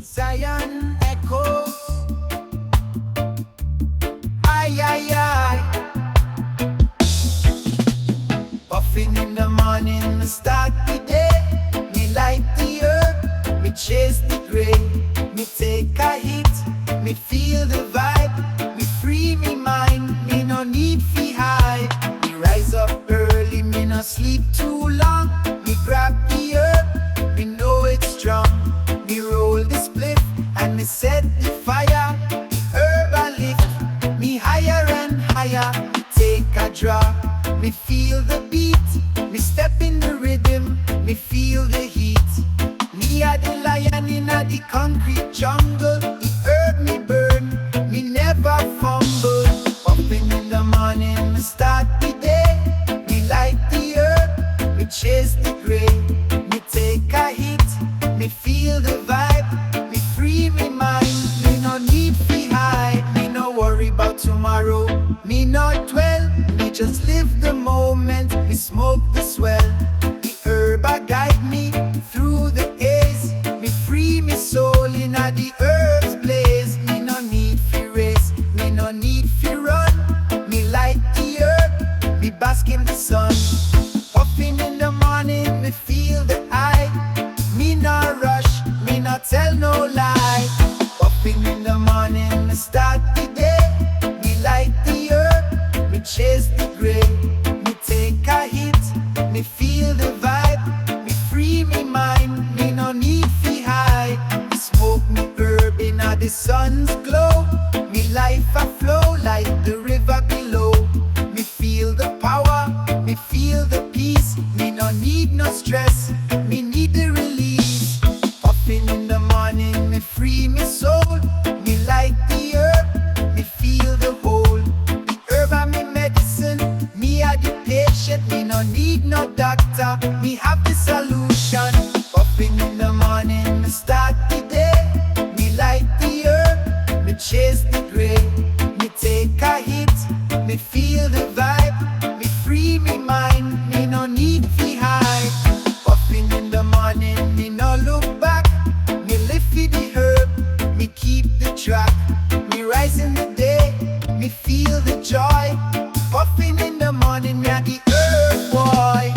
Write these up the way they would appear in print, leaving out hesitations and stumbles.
Zion echoes, ay, ay, ay. Puffin in the morning, me start the day. Me light the herb, me chase the gray. Me take a hit, me feel the vibe. Me free me mind, me no need fi hide. Me rise up early, me no sleep too long. Me grab the herb, me know it's strong. Me roll the spliff and me set the fire. The herb I lift me higher and higher. Me take a draw, me feel the beat. Me step in the rhythm, me feel the heat. Me a the lion in a the concrete jungle. The herb me burn, me never fumble. Puffin in the morning, me start the day. Me light the herb, me chase the gray. Me take a hit, me feel the vibe. Me free me mind, me no need fi hide. Me no worry about tomorrow, me not dwell. Me just live the moment, me smoke the swell. The herb a guide me through the haze. Me free me soul in a the herb's blaze. Me no need fi race, me no need fi run. Me light the herb, me bask in the sun. Puffin in the morning, me feel the eye. Me no rush, me no tell no lie. Puffin in the morning, me start the day. Me light the herb, me chase the gray. Me take a hit, me feel the vibe. Me free me mind, me no need fi hide. Me smoke me herb in a the sun's glow. Me life a flow like the river below. Me feel the power, me feel the peace. Me no need no stress, me need the release. Puffin in the morning, me free me soul. Me light the herb, me feel the whole. The herb a me medicine, me a the patient. Me no need no doctor, me have the solution. Puffin in the morning, me start the day. Me light the herb, me chase the gray. Me take a hit, me feel the vibe. Me free me mind, me no need fi hide. Puffin in the morning, me no look back. Me live for the herb, me keep the track. Me rise in the day, me feel the joy. Puffin in the morning, me a the herb boy.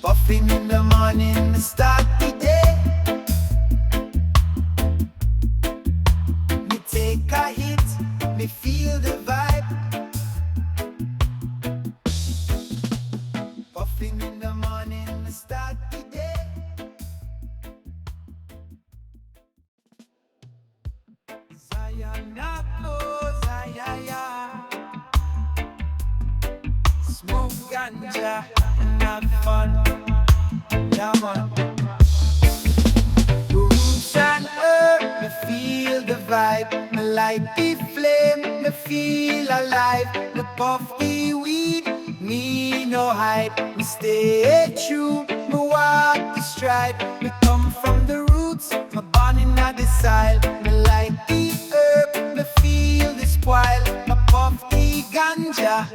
Puffin in the morning, me start the day. Me take a hit, me feel the vibe. Puffin in the morning, me start the day. Zion knows, smoke ganja and have fun. Yeah, man. Roots and herb, me feel the vibe. Me light the flame, me feel alive. Me puff the weed, me no hide. Me stay true, me walk the stride. Me come from the roots, me born in the soil. Me light the herb, me feel the spoil. Me puff the ganja,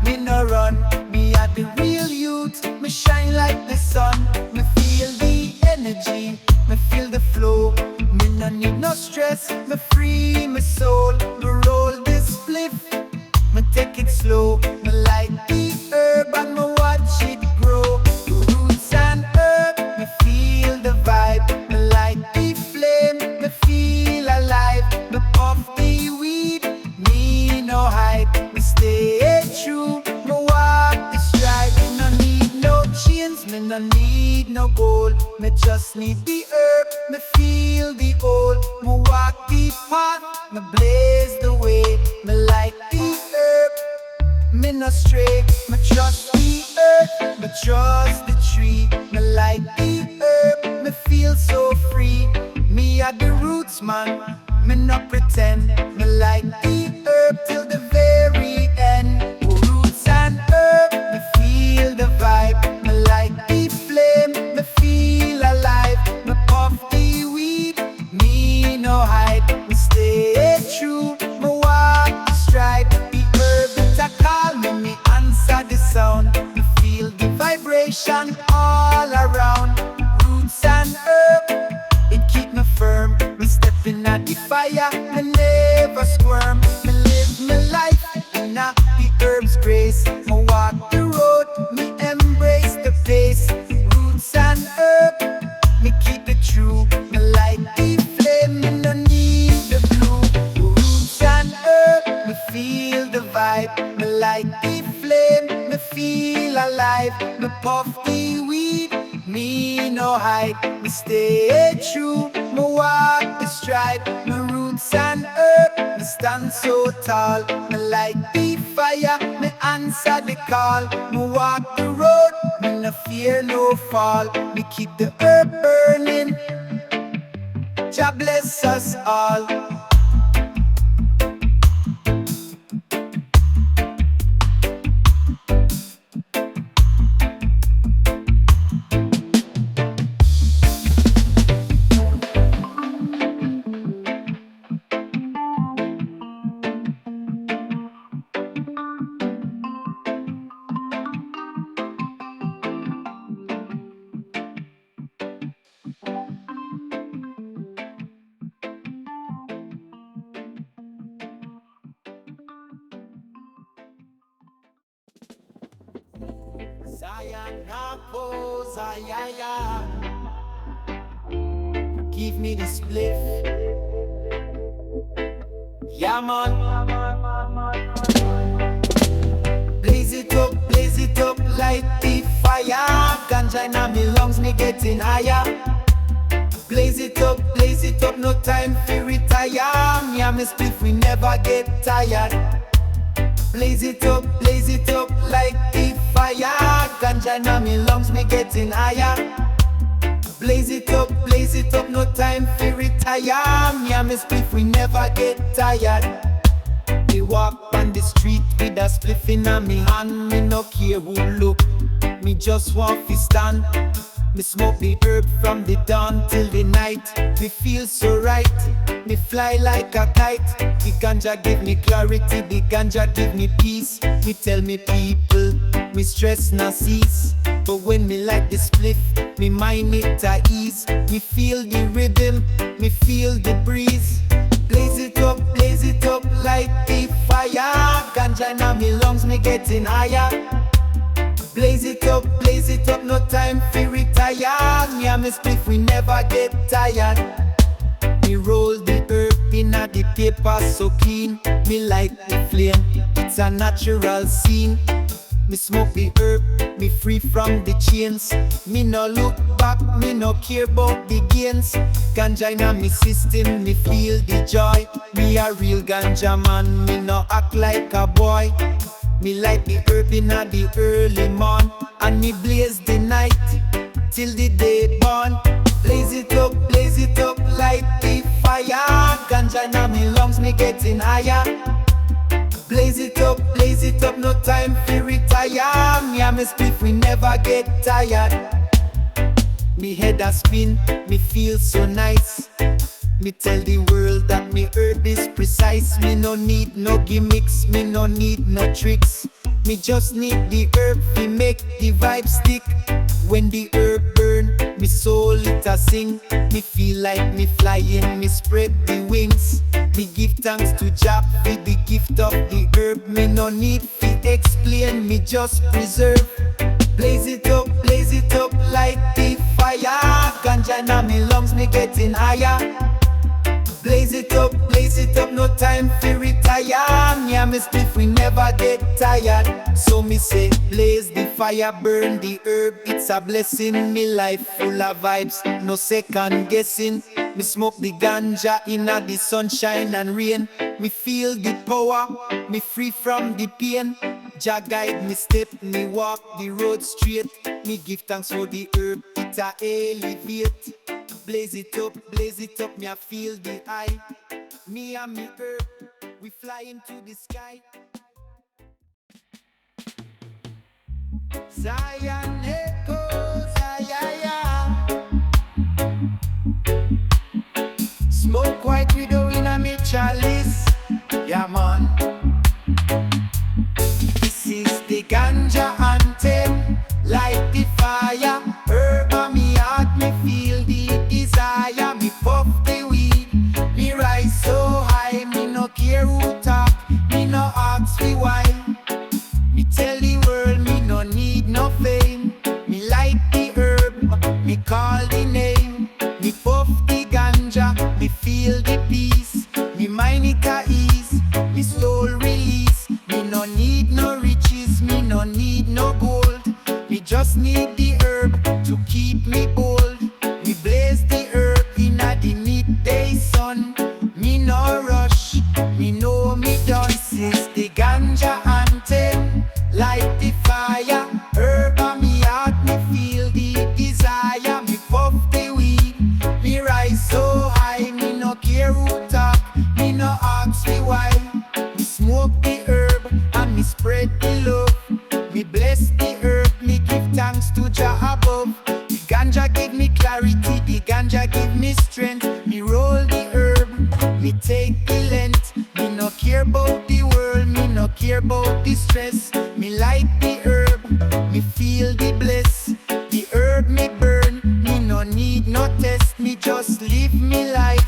me no run. Me are the real youth, me shine like the sun. Me feel the energy, me feel the flow. Me no need no stress, me free my soul. Me roll this spliff, me take it slow. Me light the herb and me watch it grow. Roots and herb, me feel the vibe. Me light the flame, me feel alive. Me puff the weed, me no hide. Me stay true, me walk the stride. Me no need no chains, me no need no gold. Me just need the herb, me feel the old. Me walk the path, me blaze the way. Me light the herb, me no stray. Me trust the earth, me trust the tree. Me light the herb, me feel so free. Me are the roots man, me not pretend. Me like the herb till the very end. Roots and herb, me feel the vibe. Me like the flame, me feel alive. Me puff the weed, me no hide. Me stay true, me walk the stride. The herb it a call me, me answer the sound. Me feel the vibration all around. Roots and herb, it keep me firm. Me stepping at the fire, me never squirm. Me live my life in a the herb's grace. Me walk the road, me embrace the pace. Roots and herb, me keep it true. Me like the flame, me no need the blue. Roots and herb, me feel the vibe. Me like the flame, me feel alive. Me puff the weed, me no hide. Me stay true, me walk the stride. Me roots and herb, me stand so tall. Me like the fire, me answer the call. Me walk the road, me no fear no fall. Me keep the herb burning, Jah bless us all. Give me the spliff. Yeah, man. Blaze it up, light the fire. Ganja in me lungs, me getting higher. Blaze it up, no time for retire. Me and me spliff, we never get tired. Blaze it up, like the fire. Ganja in me lungs, me getting higher. Blaze it up, no time for retire. Me and me spliff, we never get tired. Me walk on the street with a spliff in me hand. Me no care who look, me just want to stand. Me smoke the herb from the dawn till the night. Me feel so right, me fly like a kite. The ganja give me clarity, the ganja give me peace. Me tell me people, me stress not cease. But when me light the spliff, me mind it at ease. Me feel the rhythm, me feel the breeze. Blaze it up, like the fire. Ganja in me lungs, me getting higher. Blaze it up, no time for retire. Me and me spliff, we never get tired. Me roll the herb in a the paper so clean. Me light the flame, it's a natural scene. Me smoke the herb, me free from the chains. Me no look back, me no care about the gains. Ganja in me system, me feel the joy. Me a real ganja man, me no act like a boy. Me light the herb in the early morn, and me blaze the night till the day born. Blaze it up, light the fire. Ganja in me lungs, me getting higher. Blaze it up, no time for retire. Me and me spliff, we never get tired. Me head a spin, me feel so nice. Me tell the world that me herb is precise. Me no need no gimmicks, me no need no tricks. Me just need the herb to make the vibe stick. When the herb burn, me soul it a sing. Me feel like me flying, me spread the wings. Me give thanks to Jah for the gift of the herb. Me no need to explain, me just preserve. Blaze it up, like the fire. Ganja in me lungs, me getting higher. Blaze it up, no time for retire. Me and me spliff, we never get tired. So me say, blaze the fire, burn the herb. It's a blessing, me life full of vibes, no second guessing. Me smoke the ganja in the sunshine and rain. Me feel the power, me free from the pain. Jah guide me step, me walk the road straight. Me give thanks for the herb, it a elevate. Blaze it up, me I feel the high. Me and me herb, we fly into the sky. Zion echoes, smoke white widow in a me chalice. Yeah man. This is the Ganja Anthem. Light the fire, herb on me heart, me feel the desire. Me puff the weed, me rise so high. Me no care who talk, me no ask me why. Me tell the world me no need no fame. Me light the herb, me call the name. Me puff the ganja, me feel the peace. Me mind it at ease, me soul release. Me no need no riches, me no need no gold. Me just need the herb to keep me bold. Me blaze the herb in a the midday sun. Me no rush, me know me done. This is the Ganja Anthem. Light the fire, herb on me heart, me feel the desire. Me puff the weed, me rise so high. Me no care who talk, me no ask me why. Me smoke the herb and me spread the love. Me bless the herb, me give thanks to Jah above. The ganja give me clarity, the ganja give me strength. Me roll the herb, me take the length. Me no care about the world, me no care about the stress. Me light the herb, me feel the bliss. The herb me burn, me no need no test. Me just live me life,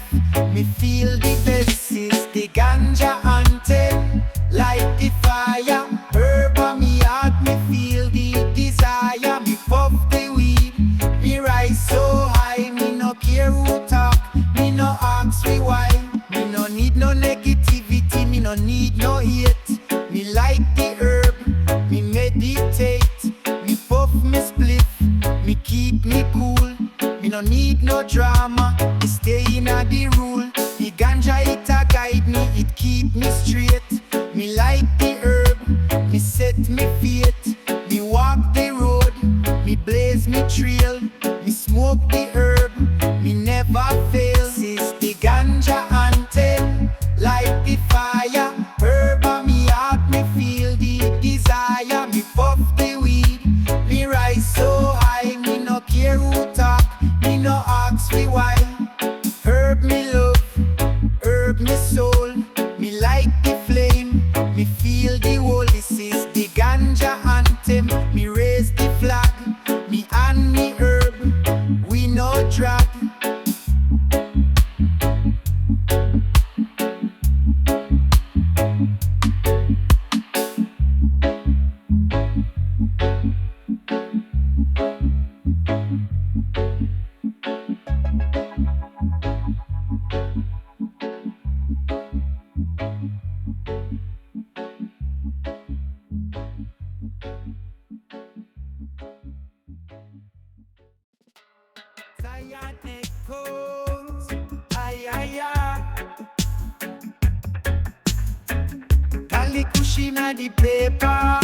me feel the best. This is the Ganja Anthem. Light the fire, herb on me heart, me feel the desire. Me puff the weed, me rise so high. Me no care who talk, me no ask me why. Me no need no negativity, me no need no hate. Me light the herb, me meditate. Me puff me spliff, me keep me cool. Me no need no drama, me stay in a the rule. The ganja it a guide me, it keep me straight. Me light the herb, me set me fate. Me walk the road, me blaze me trail. Me smoke the herb, me never fail. This is the Ganja Anthem. Light the fire, herb on me heart, me feel the desire. Me puff the weed, me rise so high. Me no care who talk, me no ask me why. Herb me love, herb me soul. Me light the flame, me feel the whole. This is the Ganja Anthem. Me raise the flag, me and me herb, we no drag. Zion echoes, Kali Kushina the paper.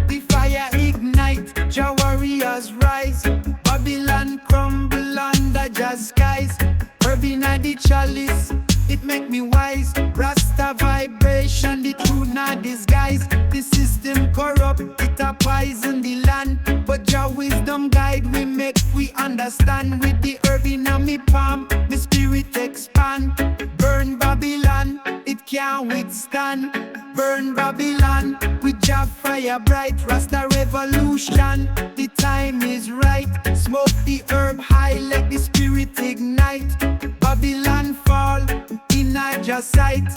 The fire ignite, Jah warriors rise. Babylon crumble under Jah skies. Herb inna the chalice, it make me wise. Rasta vibration, the truth not disguise. The system corrupt, it a poison the land. But Jah wisdom guide, we make we understand. With the herb inna me palm, the spirit expand. Burn Babylon, it can't withstand. Burn Babylon, with Jah fire bright. Rasta revolution, the time is right. Smoke the herb high, let the spirit ignite. Babylon fall, in Jah sight.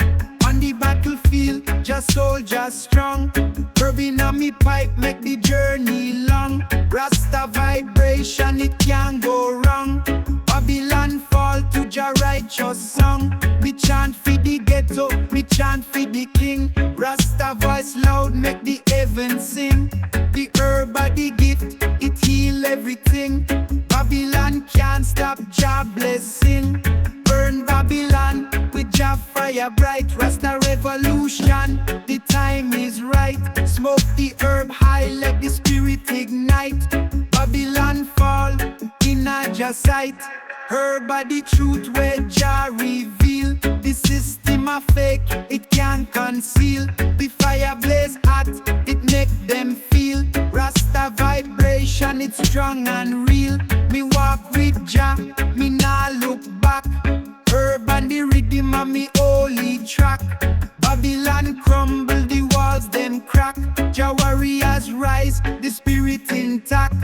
On the battlefield, just soldier strong. Herb inna me pipe, make the journey long. Rasta vibration, it can't go wrong. Babylon fall to Jah righteous song. Me chant for the ghetto, me chant for the king. Rasta voice loud, make the heaven sing. The herb of the gift, it heal everything. Babylon can't stop Jah blessing. Burn Babylon, with Jah fire bright. Rasta revolution, the time is right. Smoke the herb high, let the spirit ignite. Babylon fall, in Jah Jah sight. Herb are the truth where Jah reveal. The system a fake, it can't conceal. The fire blaze hot, it make them feel. Rasta vibration, it's strong and real. Me walk with Jah, me nah look back. Herb and the rhythm of me holy track. Babylon crumble, the walls them crack. Jah warriors rise, the spirit intact.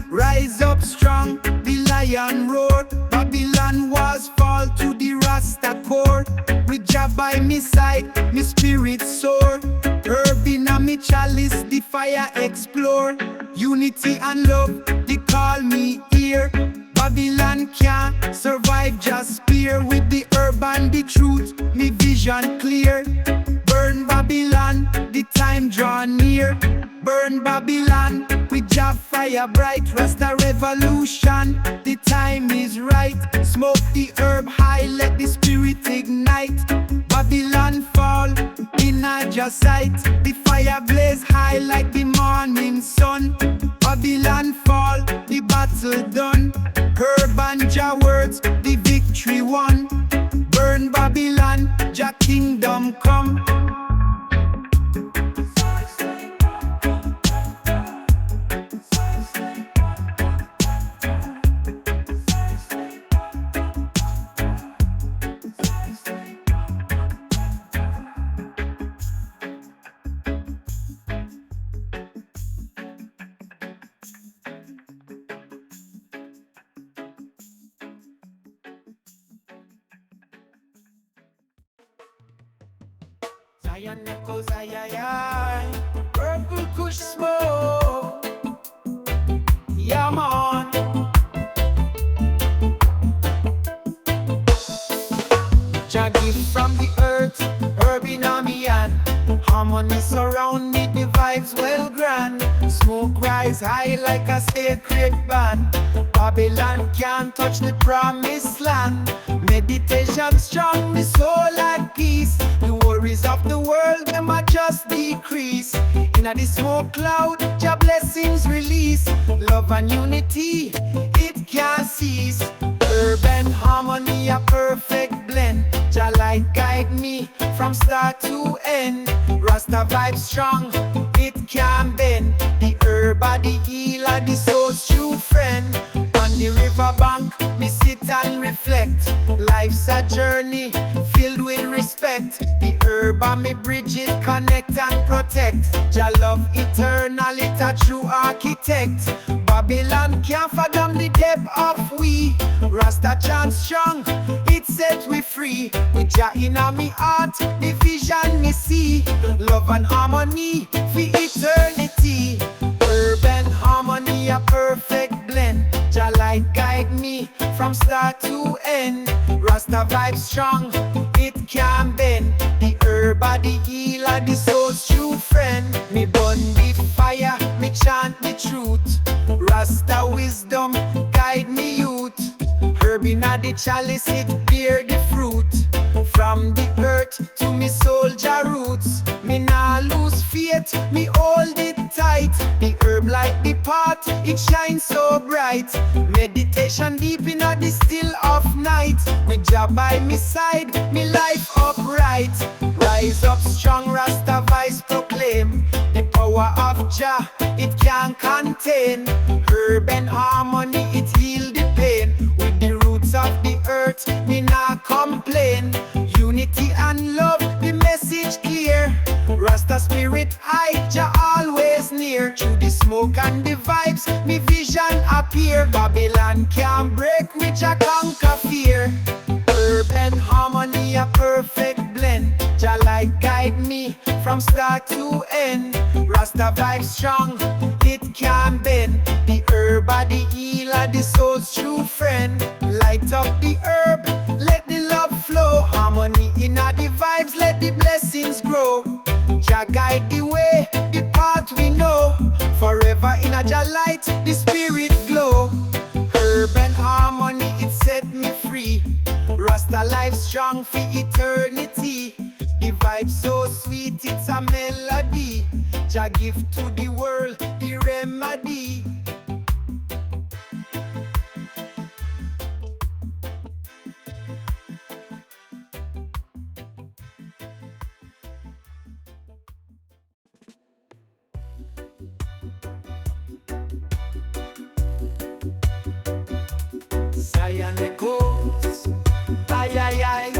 Rise up strong, the lion roar. Babylon walls fall to the Rasta core. With Jah by me side, me spirit soar. Herb in a me chalice, the fire explore. Unity and love, they call me here. Babylon can't survive, just spear. With the herb and the truth, me vision clear. Burn Babylon, the time draw near. Burn Babylon, with Jah fire bright. Rasta revolution, the time is right. Smoke the herb high, let the spirit ignite. Babylon fall, in a Jah sight. The fire blaze high like the morning sun. Babylon fall, the battle done. Herb and Jah words, the victory won. Burn Babylon, Jah kingdom come. Zion echoes, ay, ay, ay. Purple kush smoke. Yeah, man. Jah give from the earth, herb in a me hand. Harmony surround me, the vibes well grand. Smoke rise high like a sacred band. Babylon can't touch the promised land. Meditation strong, me soul at peace. The worries of the world, them a just decrease. In a the smoke cloud, Jah blessings release. Love and unity, it can't cease. Urban harmony, a perfect blend. Jah light guide me from start to end. Rasta vibe strong, it can't bend. The herb are the healer, the soul's true friend. On the riverbank, me sit and reflect. Life's a journey filled with respect. The herb and me bridge it, connect and protect. Jah love eternal, it a true architect. Babylon can't fathom the depth of we. Rasta chant strong, it set we free. With Jah in a me heart, the vision me see. Love and harmony for eternity. Urban harmony, a perfect blend. Jah light guide me from start to end. Rasta vibe strong, it can't bend. The herb are the healer, the soul's true friend. Me burn the fire, me chant the truth. Rasta wisdom guide me youth. Herb in a the chalice, it bear the fruit. From the earth to me soul Jah roots. Me nah lose faith, me hold it tight. The herb like the pot, it shines so bright. Meditation deep in a the still of night. With Jah by me side, me life upright. Rise up strong, Rasta voice proclaim. The power of Jah, it can't contain. Herb and harmony, it heal the pain. With the roots of the earth, me nah complain. Unity and love, the message clear. Rasta spirit high, Jah always near. Through the smoke and the vibes, me vision appear. Babylon can't break, with Jah conquer fear. Herb and harmony, a perfect blend. Jah light guide me from start to end. Rasta vibe strong, it can't bend. The herb are the healer, the soul's true friend. Light up the herb, let the love flow. Harmony in a the vibes, let the blessings grow. Jah guide the way, the path we know. Forever in a Jah light, the spirit glow. Herb and harmony, it set me free. Rasta life strong for eternity. The vibe so sweet, it's a melody. Jah give to the world the remedy. Zion echoes. Aye, aye, aye.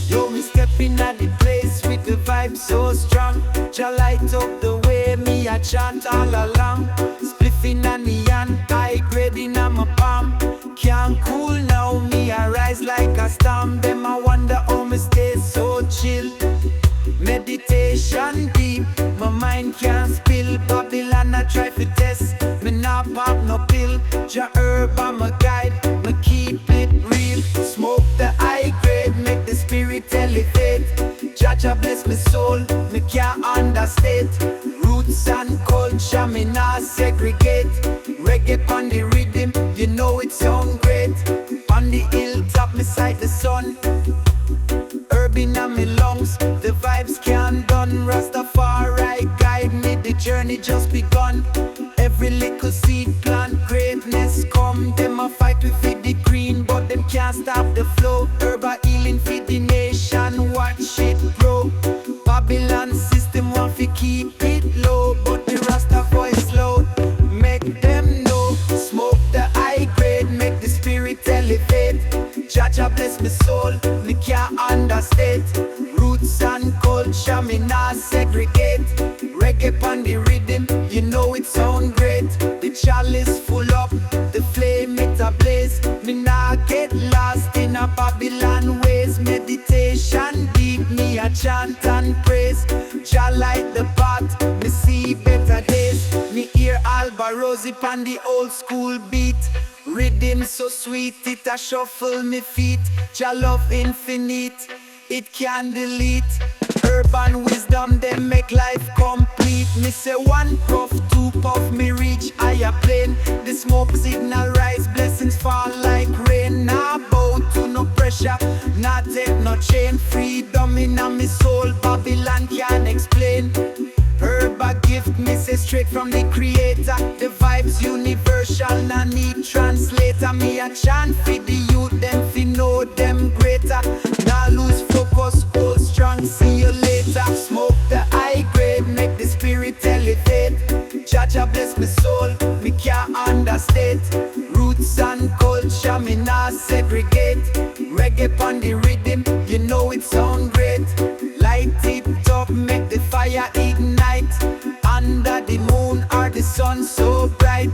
Yo, me stepping at the place with the vibe so strong. Jah light up the way me a chant all along. Spliffing and neon, high grade in my palm. Can't cool now, me a rise like a storm. Them I wonder how me stay so chill. Meditation deep, my mind can't spill. Babylon I try to test, me not pop no pill. Jah herb I'm a guide, me keep it real. Smoke the high grade, make the spirit elevate. Jah bless my soul, me can't understate. Roots and culture, me not segregate. Reggae on the rhythm, you know it sound great. On the hilltop, me sight the sun. Herb in my lungs, the vibes can't done. Rastafari guide me, the journey just begun. Every little seed plant, greatness come. Them a fight to feed the green, but them can't stop the flow. Herb a healing feed the nation, watch it grow. Babylon system want to keep it low, but the Rasta voice loud, make them know. Smoke the high grade, make the spirit elevate. Jah bless my soul, me can't understate. Roots and culture, me not segregate. Reggae on the rhythm, you know it sound great. The chalice full up, the flame it ablaze. Me not get lost in a Babylon ways. Meditation deep, me a chant and praise. Jah light the path, me see better days. Me hear Alba Rosie on the old school beat. Riddim so sweet, it a shuffle me feet. Jah love infinite, it can delete. Urban wisdom, they make life complete. Me say one puff, two puff, me reach higher plane. The smoke signal rise, blessings fall like rain. Nah bow to no pressure, nah take no chain. Freedom in me soul, Babylon can't explain. Herb a gift, me say straight from the creator. The vibes universal, nah need translator. Me a chant for the youth, them fi know them greater. Nah lose focus, hold strong, see you later. Smoke the high grade, make the spirit elevate. Jah bless my soul, me can't understate. Roots and culture, me not segregate. Reggae on the rhythm, you know it sound great. Light it up, make the fire ignite. Under the moon or the sun so bright.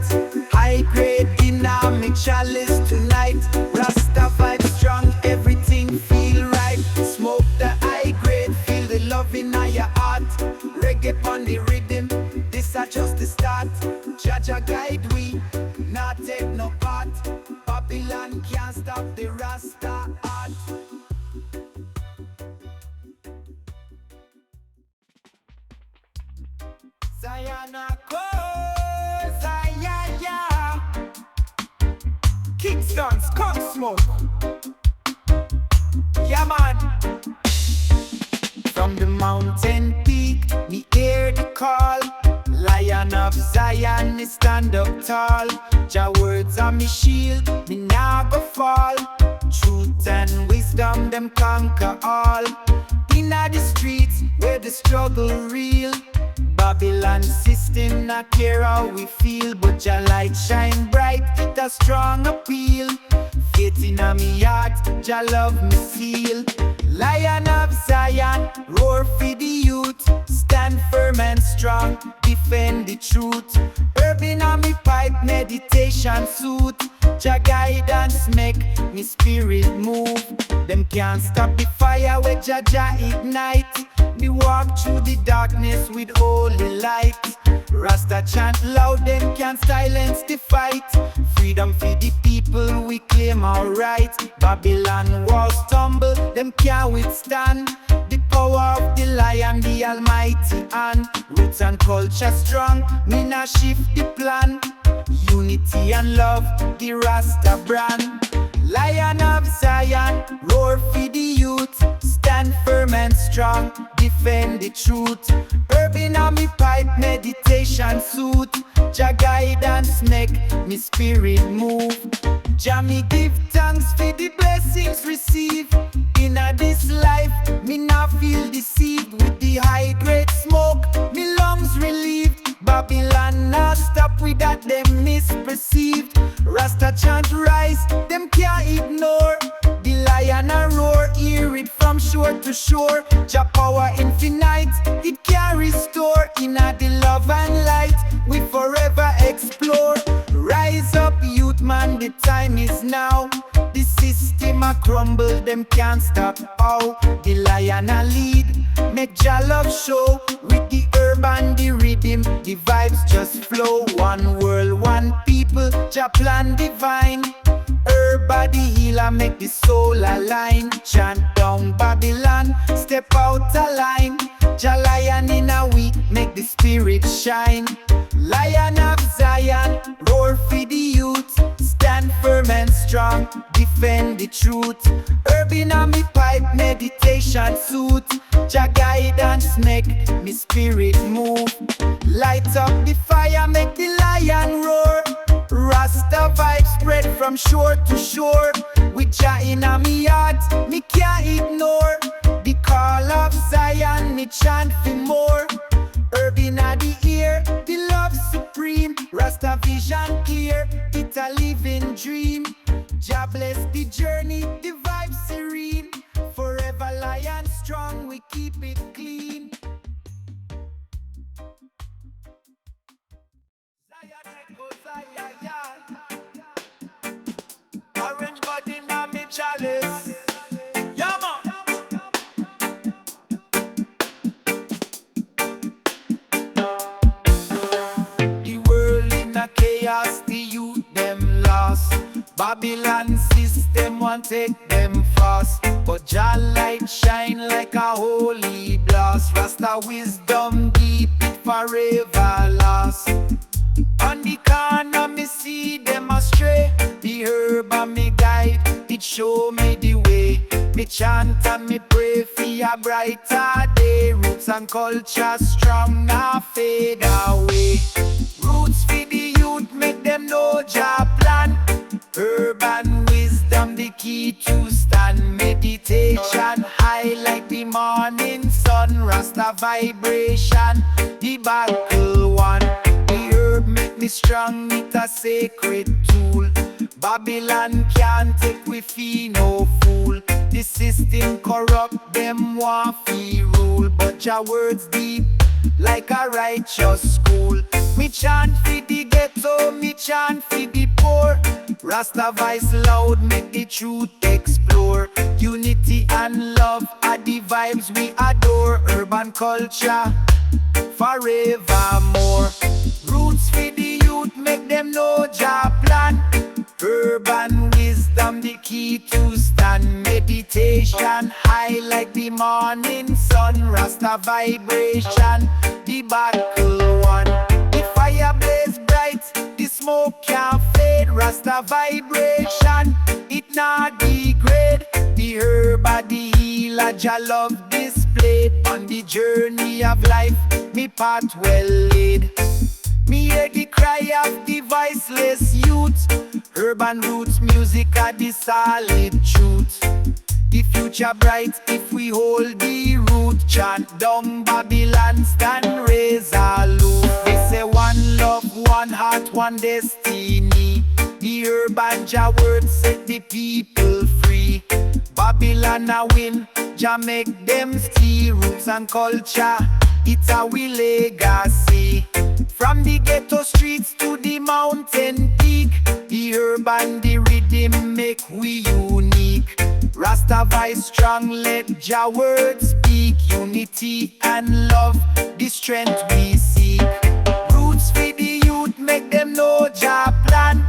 High grade in me chalice tonight. Rasta vibe strong, everything feel right. Smoke the high grade, feel the love in your heart. Reggae on the rhythm, this are just the start. Jah guide we, not take no part. Babylon can't stop the Rasta art. Zion goes, yeah. Kingston, skunk smoke. Yeah, man. From the mountain peak, me hear the call. Lion of Zion, me stand up tall. Jah words are me shield, me nah go fall. Truth and wisdom, them conquer all. Inna the streets, where the struggle real. Babylon system not care how we feel, but Jah light shine bright, it a strong appeal. Faith inna me heart, Jah love me seal. Lion of Zion, roar for the youth. Stand firm and strong, defend the truth. Herb inna me pipe, meditation suit. Jah guidance make me spirit move. Them can't stop the fire where Jah ignite. Me walk through the darkness with holy light. Rasta chant loud, them can't silence the fight. Freedom for the people, we claim our right. Babylon walls tumble, them can't withstand the power of the lion, the almighty hand. Roots and culture strong, me not shift the plan. Unity and love, the Rasta brand. Lion of Zion, roar for the youth. Stand firm and strong, defend the truth. Herb inna me pipe, meditation suit. Jah guidance make me spirit move. Jah me give thanks for the blessings received. Inna this life, me not feel deceived. With the high grade smoke, me lungs relieved. Babylon now stop with that, them misperceived. Rasta chant rise, them can't ignore. The lion a roar, hear it from shore to shore. Jah power infinite, it can restore. Inna the love and light, we forever explore. Rise up youth man, the time is now. The system a crumble, them can't stop. How the lion a lead, make Jah love show. With the herb and the rhythm, the vibes just flow. One world, one people, Jah plan divine. Herb body healer, make the soul align. Chant down Babylon, step out a line. Jah lion in a we, make the spirit shine. Lion of Zion, roar for the youth. Stand firm and strong, defend the truth. Herb in a me pipe, meditation suit. Jah guidance make me spirit move. Light up the fire, make the lion roar. Rasta vibes spread from shore to shore. With Jah in a me heart, me can't ignore. The call of Zion, me chant for more. Herb in a the ear, the love supreme. Rasta vision clear, it a living dream. Jah bless the journey, the vibe serene. Forever lion strong, we keep it clean. Orange body na me chalice. Yeah, man. The world in a chaos, the youth them lost. Babylon system want take them fast. But Jah light shine like a holy blast. Rasta wisdom deep, it forever last. On the corner me see them astray. The herb and me guide, it show me the way. Me chant and me pray for a brighter day. Roots and culture strong, now fade away. Roots for the youth, make them know Jah plan. Herb and wisdom, the key to stand. Meditation, high like the morning sun. Rasta vibration, the battle one. The herb make me strong, it a sacred tool. Babylon can't take we fee no fool. The system corrupt, them want fee rule. But Jah words deep, like a righteous school. Me chant for the ghetto, me chant for the poor. Rasta voice loud, make the truth explore. Unity and love are the vibes we adore. Urban culture, forevermore. Roots for the youth, make them know Jah plan. Urban wisdom, the key to stand. Meditation, high like the morning sun. Rasta vibration, the battle one. The fire blaze bright, the smoke can't fade. Rasta vibration, it not degrade. The herb of the healer, Jah love displayed. On the journey of life, me path well laid. Me hear the cry of the voiceless youth. Urban roots music are the solid truth. The future bright if we hold the root. Chant down Babylon, stand resolute. They say one love, one heart, one destiny. The urban Jah word set the people free. Babylon a win, Jah make them see. Roots and culture, it's our legacy. From the ghetto streets to the mountain peak, the urban, the rhythm make we unique. Rasta voice strong, let Jah words speak. Unity and love, the strength we seek. Roots for the youth, make them know Jah plan.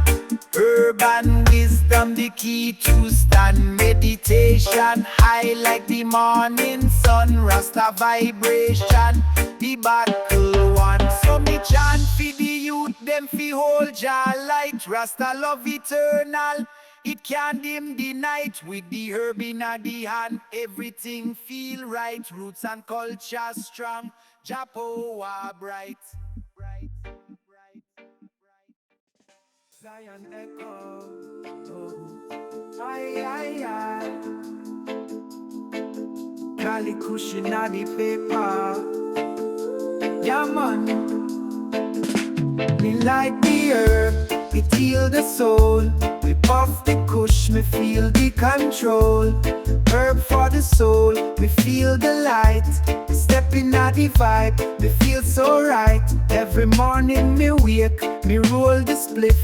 Urban wisdom, the key to stand. Meditation, high like the morning sun. Rasta vibration, the battle one. So me chant for the youth, them fi hold Jah light. Rasta love eternal, it can't dim the night. With the herb in the hand, everything feel right. Roots and culture strong, Jah power bright. Zion echo, oh, aye, aye, aye. Cali cushion on the paper, yeah man. Me like the herb, it heal the soul. Me puff the kush, me feel the control. Herb for the soul, me feel the light. Stepping at the vibe, me feel so right. Every morning me wake, me roll the spliff.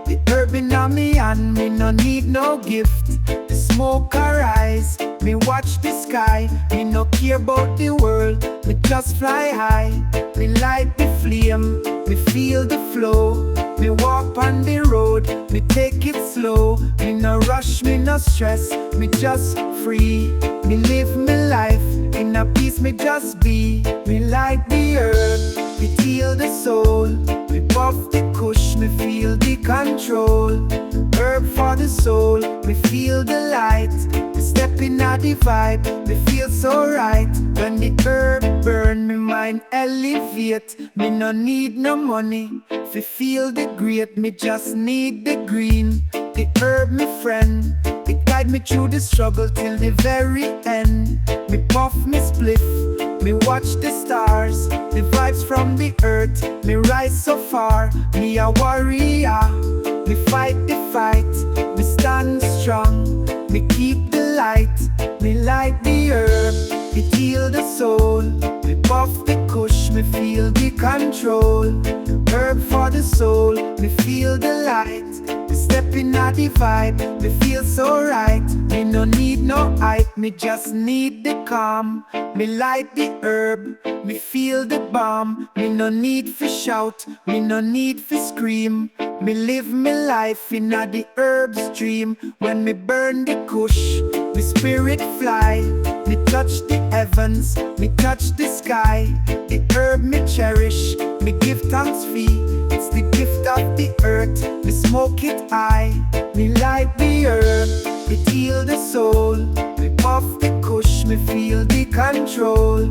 The herb in me hand, me no need no gift. The smoke arise, me watch the sky. Me no care about the world, me just fly high. Me light the flame, me feel the flow. Me walk on the road, me take it slow. Me no rush, me no stress, me just free. Me live my life, in a peace me just be. Me like the herb, it heal the soul. Me puff the kush, me feel the control. Herb for the soul, me feel the light. Stepping at the vibe, me feel so right. When the herb burn, me mind elevate. Me no need no money, fi feel the great, me just need the green. The herb me friend, it guide me through the struggle till the very end. Me puff, me spliff, me watch the stars. The vibes from the earth, me rise so far. Me a warrior, me fight the fight. Me stand strong, me keep the light. Me like the herb, it heal the soul. Me puff the kush, me feel the control. Herb for the soul, me feel the light. Me stepping at the vibe, me feel so right. Me no need no hype, me just need the calm. Me light the herb, me feel the bomb. Me no need for shout, me no need for scream. Me live my life in a the herb stream. When me burn the kush, me spirit fly. Me touch the heavens, me touch the sky. The herb me cherish, me give thanks fee. It's the gift of the earth, me smoke it high. Me like the herb, it heal the soul. Me puff the kush, me feel the control.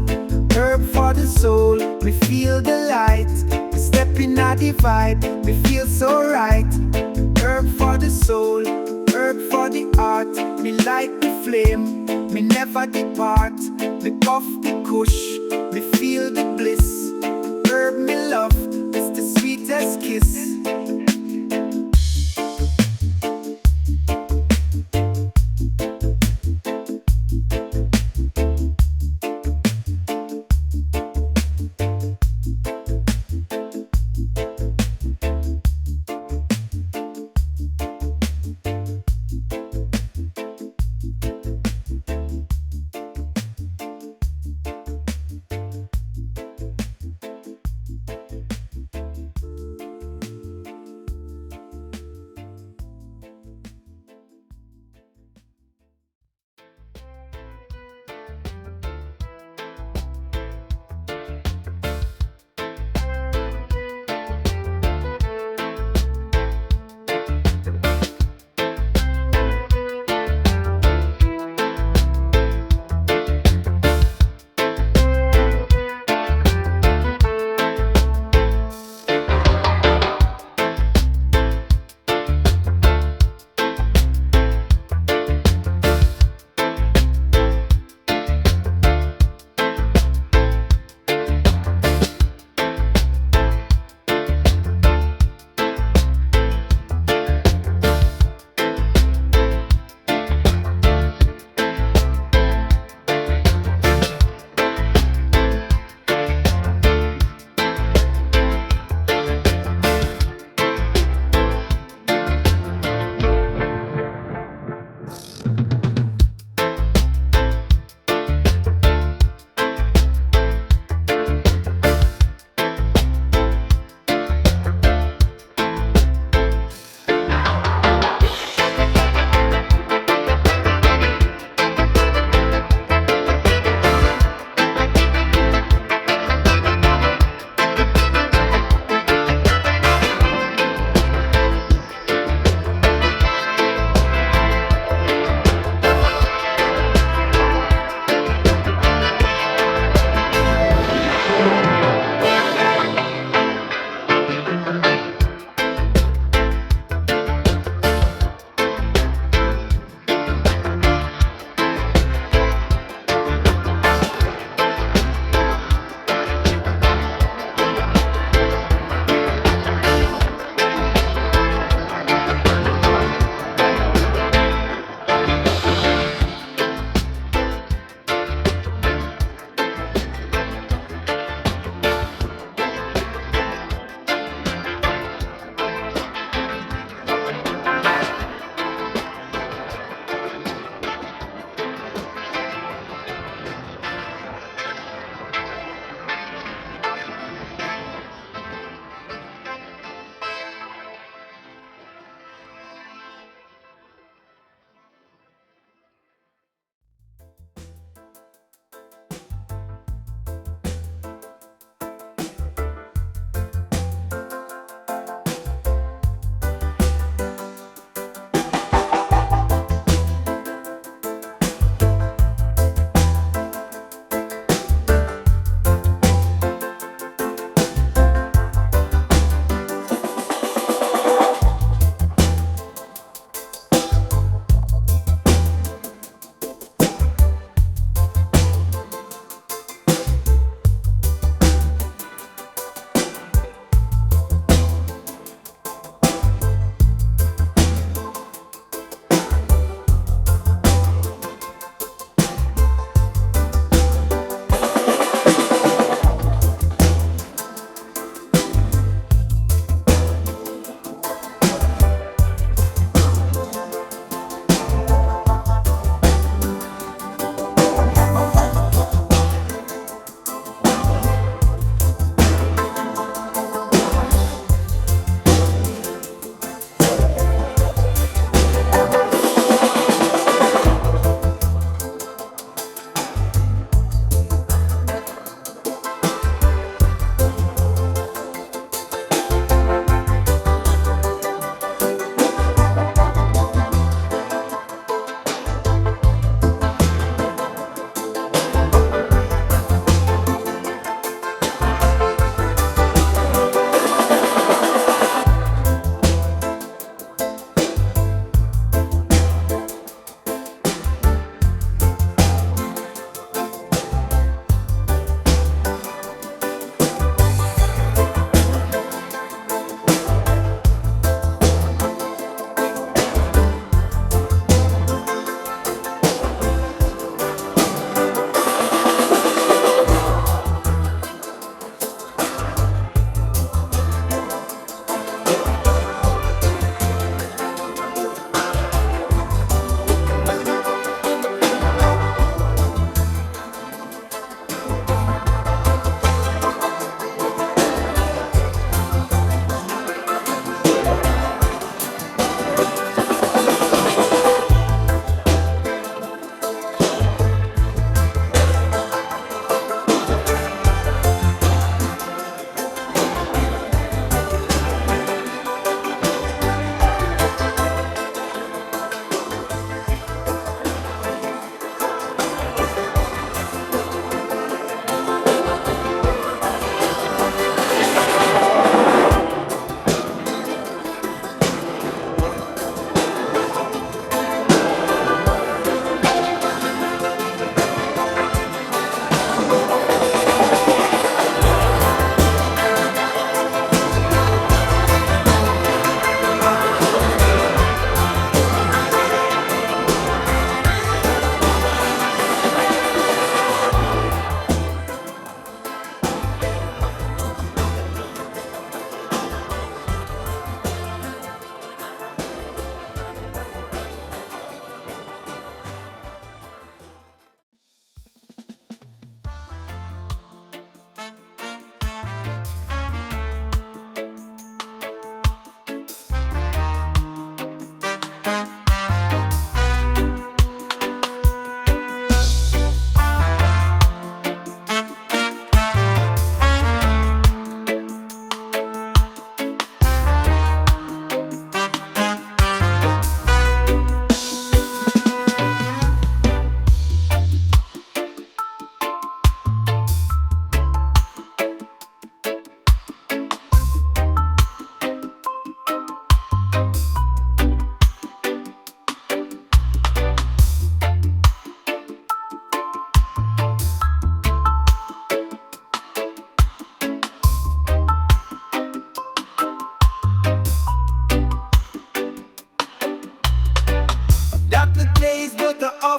Herb for the soul, me feel the light. Stepping at the vibe, me feel so right. Herb for the soul, herb for the heart. Me like the flame, me never depart. Me puff the kush, me feel the bliss. Herb me love, it's the sweetest kiss.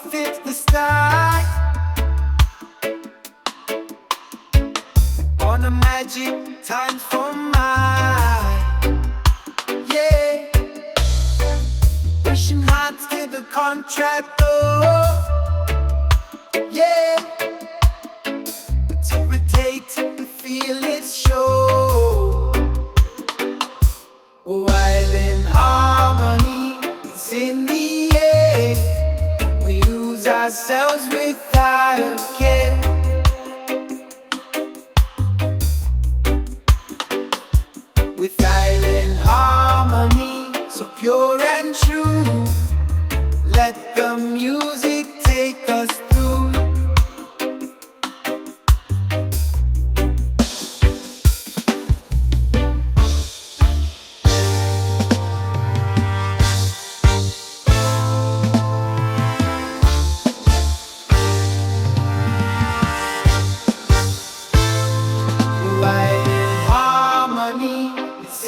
off into the sky on a magic time for mine. Yeah, pushing hard to the contract door. Yeah, to rotate and feel it show. While in harmony, it's in the air. We lose ourselves without a care. With island harmony, so pure and true. Let the music take us through.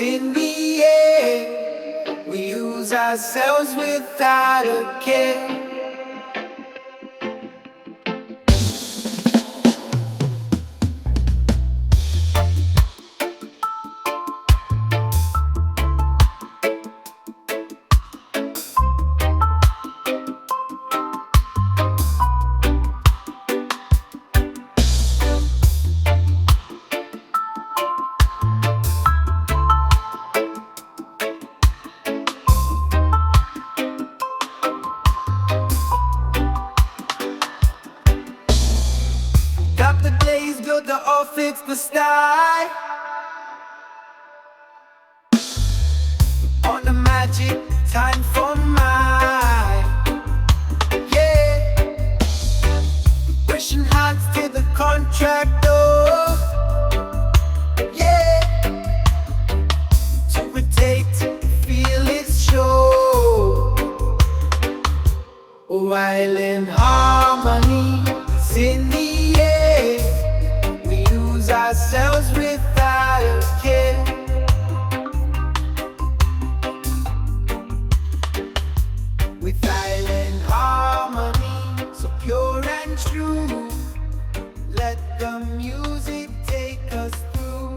In the air, we use ourselves without a care. Got the blaze, build the all fix the sky on the magic time for mine. Yeah, pushing hard to the contract door. Yeah, to rotate, feel it show. While in harmony, it's in the air. We use ourselves without a care. With island harmony, so pure and true. Let the music take us through.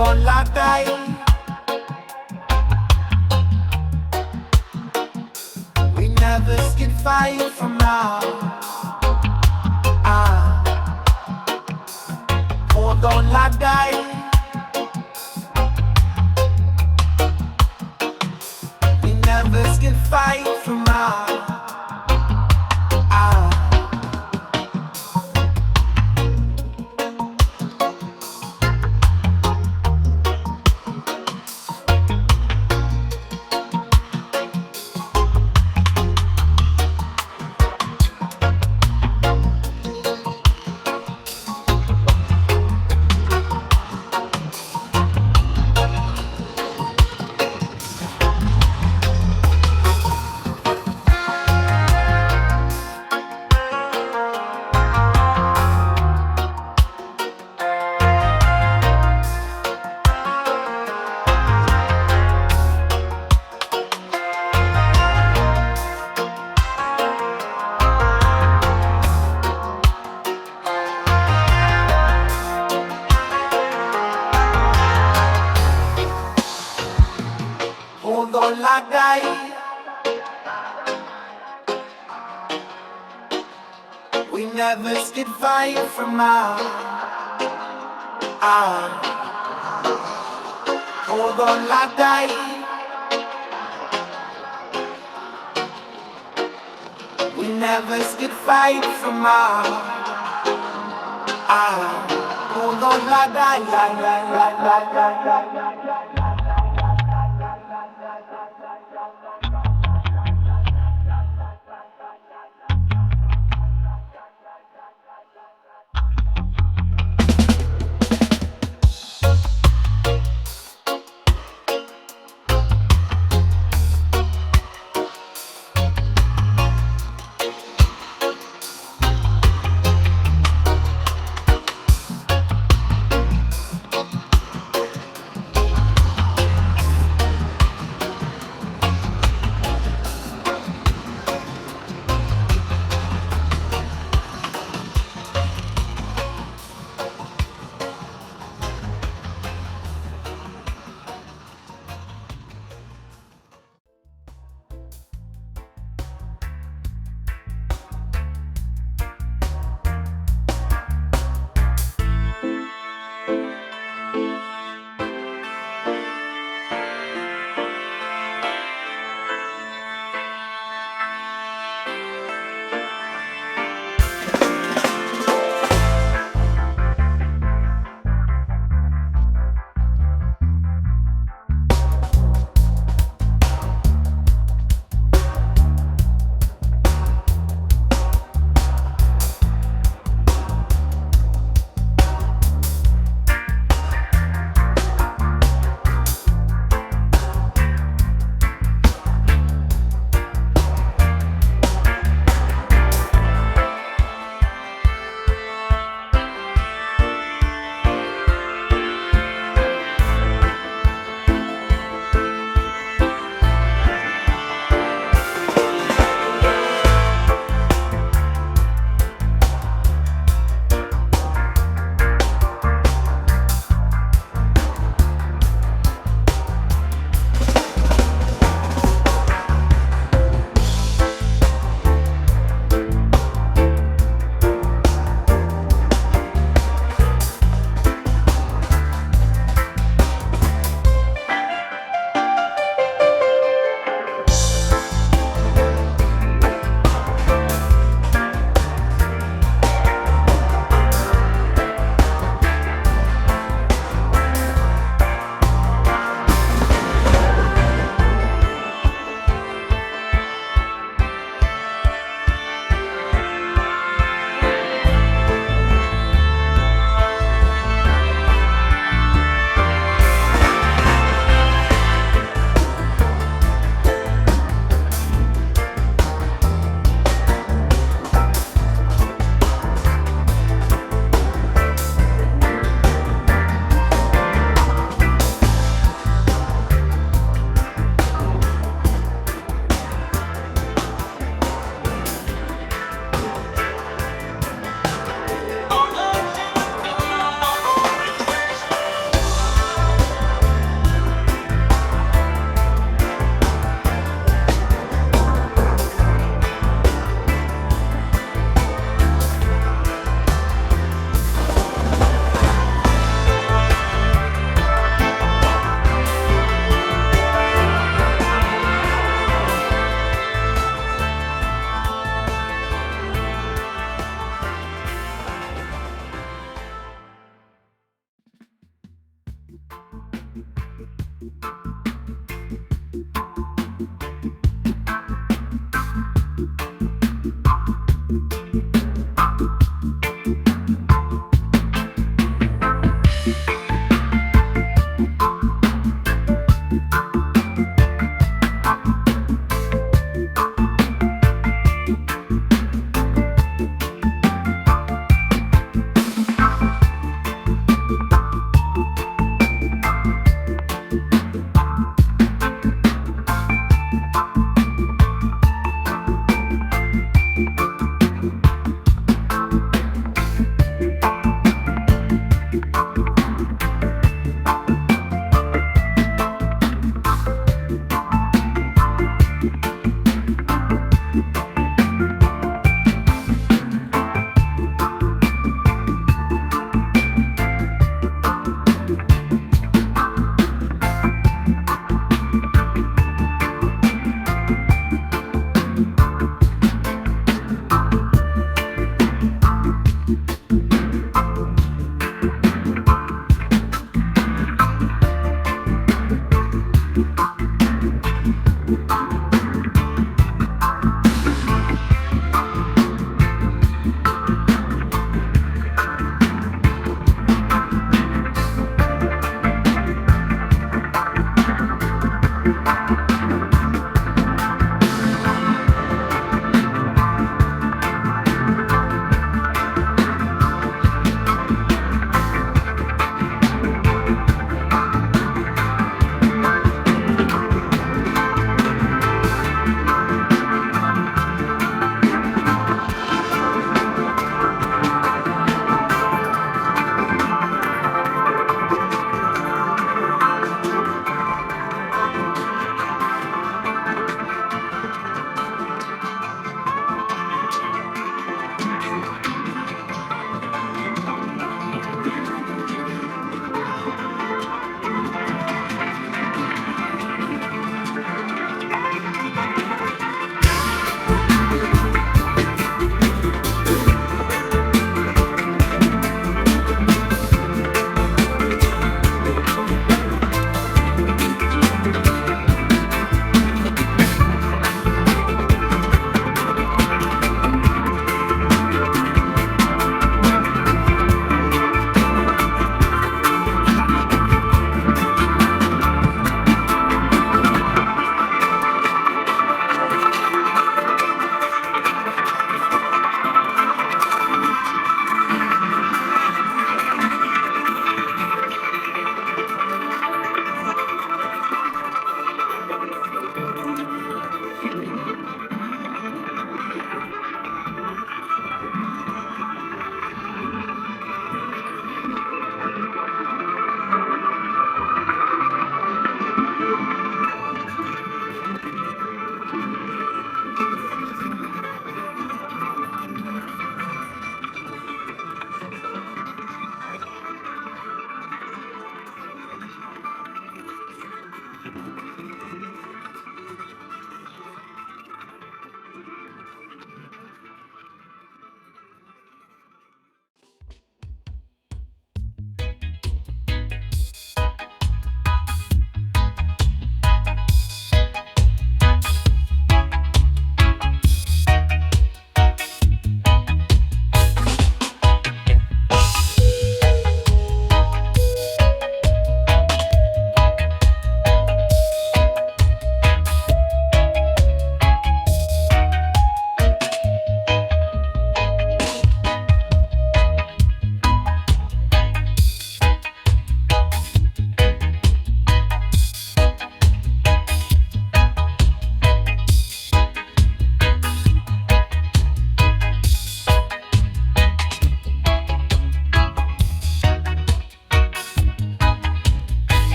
on like die. We never skid fire from now. Hold on like die. We never skid fire from now. Hold on like die. We never skid fire from out. Hold on like die. We never skid fire from out. Hold on like die.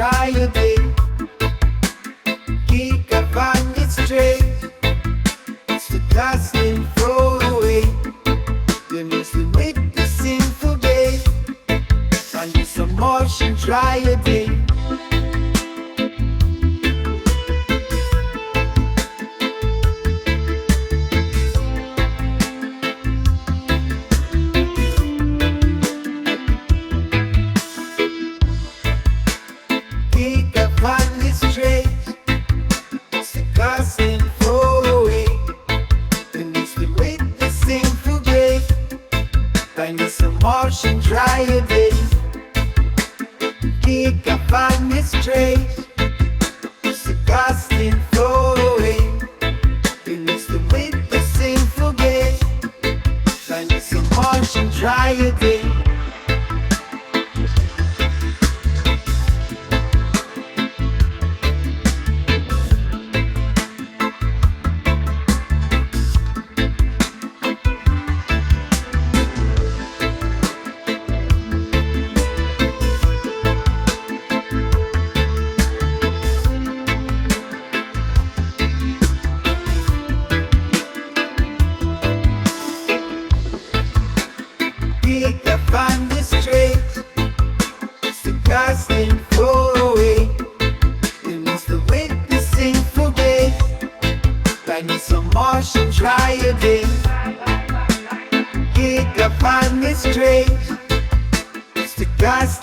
dry a day. Kick up on its tray. It's the dust and throw away. You miss the with the sinful day. And it's a motion dry a day. Pick up on this tray. It's the dust and throw away. And it's the with the sinful day. And it's a motion dry a day. Kick up on this tray. It's the dust and throw away. And it's the with the sinful day. And it's a motion dry a day. Pick up on this tray. It's the dust and throw away. And it's the with the sinful day. Like it's a motion dry a day. Pick up on this tray. It's the dust